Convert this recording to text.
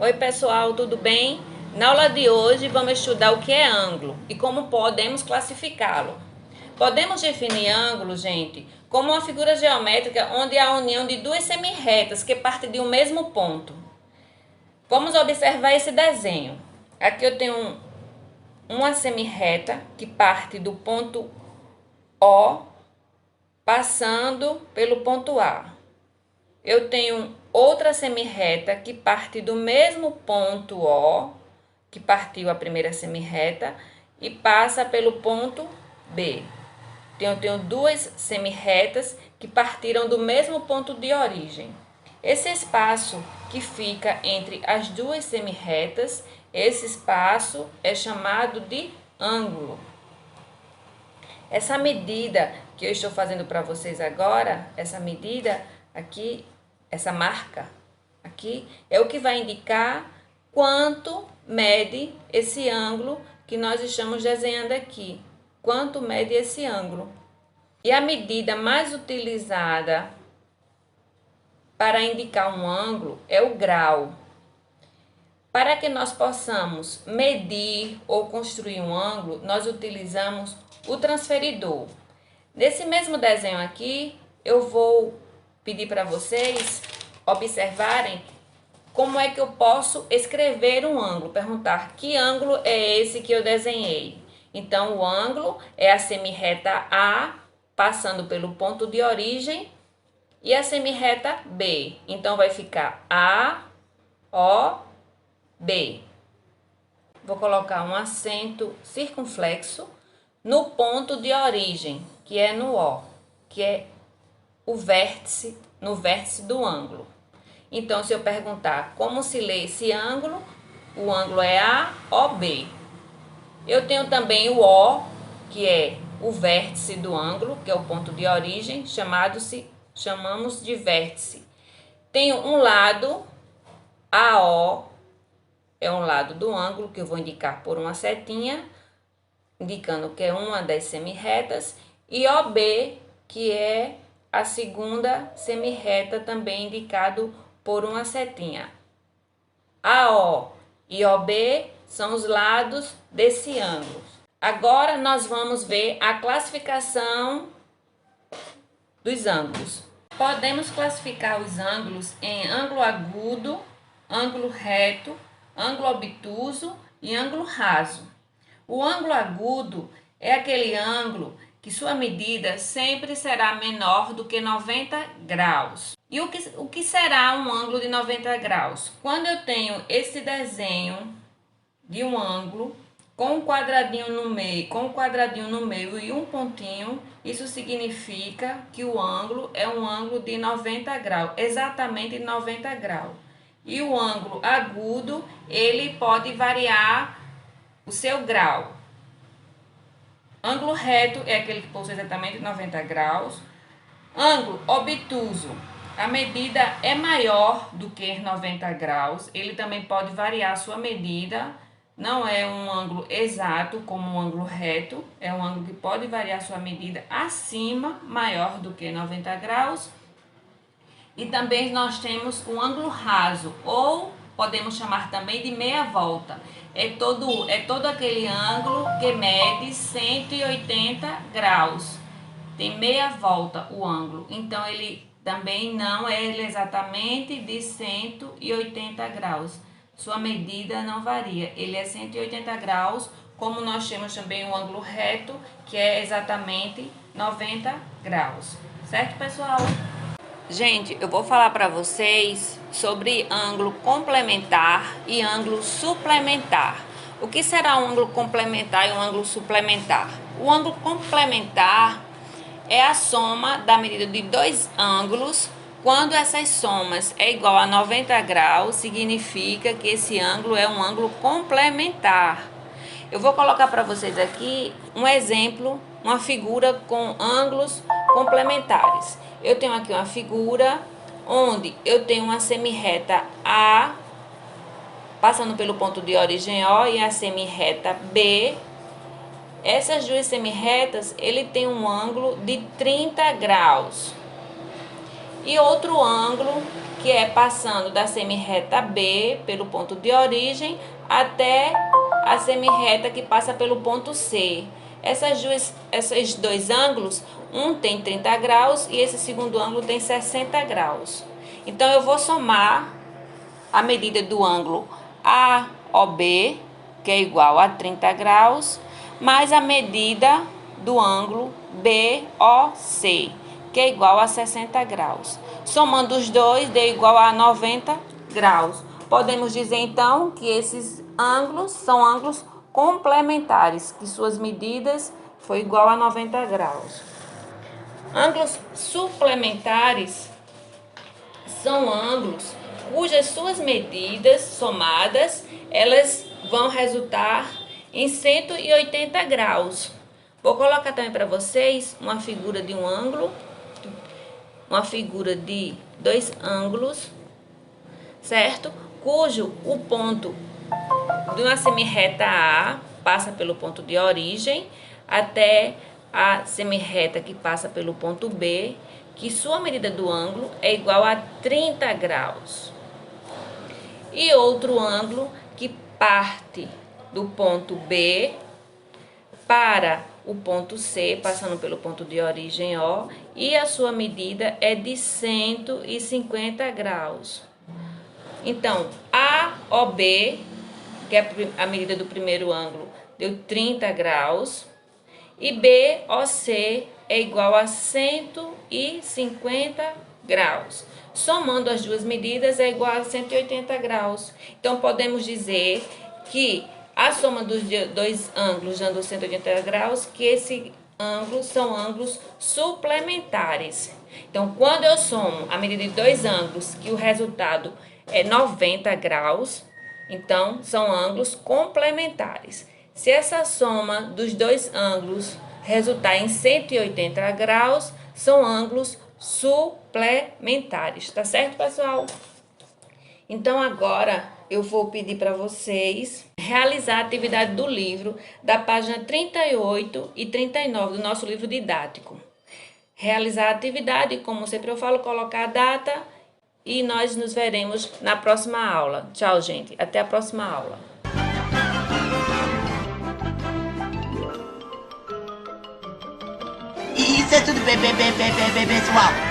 Oi pessoal, tudo bem? Na aula de hoje vamos estudar o que é ângulo e como podemos classificá-lo. Podemos definir ângulo, gente, como uma figura geométrica onde há a união de duas semirretas que partem de um mesmo ponto. Vamos observar esse desenho. Aqui eu tenho uma semirreta que parte do ponto O, passando pelo ponto A. Eu tenho outra semirreta que parte do mesmo ponto O, que partiu a primeira semirreta, e passa pelo ponto B. Então, eu tenho duas semirretas que partiram do mesmo ponto de origem. Esse espaço que fica entre as duas semirretas, esse espaço é chamado de ângulo. Essa medida que eu estou fazendo para vocês agora, essa medida aqui, essa marca aqui, é o que vai indicar quanto mede esse ângulo que nós estamos desenhando aqui. Quanto mede esse ângulo. E a medida mais utilizada para indicar um ângulo é o grau. Para que nós possamos medir ou construir um ângulo, nós utilizamos o transferidor. Nesse mesmo desenho aqui, eu vou pedir para vocês observarem como é que eu posso escrever um ângulo. Perguntar que ângulo é esse que eu desenhei. Então, o ângulo é a semirreta A passando pelo ponto de origem e a semirreta B. Então, vai ficar A, O, B. Vou colocar um acento circunflexo no ponto de origem, que é no O, que é o vértice, no vértice do ângulo. Então, se eu perguntar como se lê esse ângulo, o ângulo é AOB. Eu tenho também o O, que é o vértice do ângulo, que é o ponto de origem, chamamos de vértice. Tenho um lado, AO, é um lado do ângulo, que eu vou indicar por uma setinha, indicando que é uma das semirretas, e OB, que é a segunda semirreta, também indicado por uma setinha. AO e OB são os lados desse ângulo. Agora nós vamos ver a classificação dos ângulos. Podemos classificar os ângulos em ângulo agudo, ângulo reto, ângulo obtuso e ângulo raso. O ângulo agudo é aquele ângulo que sua medida sempre será menor do que 90 graus. E o que será um ângulo de 90 graus? Quando eu tenho esse desenho de um ângulo com um quadradinho no meio, e um pontinho, isso significa que o ângulo é um ângulo de 90 graus, exatamente 90 graus. E o ângulo agudo, ele pode variar o seu grau. Ângulo reto é aquele que possui exatamente 90 graus. Ângulo obtuso, a medida é maior do que 90 graus. Ele também pode variar a sua medida. Não é um ângulo exato como um ângulo reto. É um ângulo que pode variar a sua medida acima, maior do que 90 graus. E também nós temos o ângulo raso, ou podemos chamar também de meia volta. É todo aquele ângulo que mede 180 graus. Tem meia volta o ângulo. Então, ele também não é exatamente de 180 graus. Sua medida não varia. Ele é 180 graus, como nós temos também o ângulo reto, que é exatamente 90 graus. Certo, pessoal? Gente, eu vou falar para vocês sobre ângulo complementar e ângulo suplementar. O que será um ângulo complementar e um ângulo suplementar? O ângulo complementar é a soma da medida de dois ângulos. Quando essas somas é igual a 90 graus, significa que esse ângulo é um ângulo complementar. Eu vou colocar para vocês aqui um exemplo, uma figura com ângulos complementares. Eu tenho aqui uma figura onde eu tenho uma semirreta A passando pelo ponto de origem O e a semirreta B. Essas duas semirretas, ele tem um ângulo de 30 graus. E outro ângulo que é passando da semirreta B pelo ponto de origem até a semirreta que passa pelo ponto C. Esses dois ângulos, um tem 30 graus e esse segundo ângulo tem 60 graus. Então, eu vou somar a medida do ângulo AOB, que é igual a 30 graus, mais a medida do ângulo BOC, que é igual a 60 graus. Somando os dois, deu igual a 90 graus. Podemos dizer, então, que esses ângulos são ângulos complementares, que suas medidas foi igual a 90 graus. Ângulos suplementares são ângulos cujas suas medidas somadas, elas vão resultar em 180 graus. Vou colocar também para vocês uma figura de um ângulo, uma figura de dois ângulos, certo? Cujo o ponto de uma semirreta A passa pelo ponto de origem até a semirreta que passa pelo ponto B, que sua medida do ângulo é igual a 30 graus. E outro ângulo que parte do ponto B para o ponto C, passando pelo ponto de origem O, e a sua medida é de 150 graus. Então, AOB, que é a medida do primeiro ângulo, deu 30 graus, e BOC é igual a 150 graus. Somando as duas medidas é igual a 180 graus. Então, podemos dizer que a soma dos dois ângulos dando 180 graus, que esses ângulos são ângulos suplementares. Então, quando eu somo a medida de dois ângulos, que o resultado é 90 graus, então são ângulos complementares. Se essa soma dos dois ângulos resultar em 180 graus, são ângulos suplementares, tá certo, pessoal? Então, agora eu vou pedir para vocês realizar a atividade do livro, da página 38 e 39 do nosso livro didático. Realizar a atividade, como sempre eu falo, colocar a data e nós nos veremos na próxima aula. Tchau, gente. Até a próxima aula. Isso é tudo, pessoal.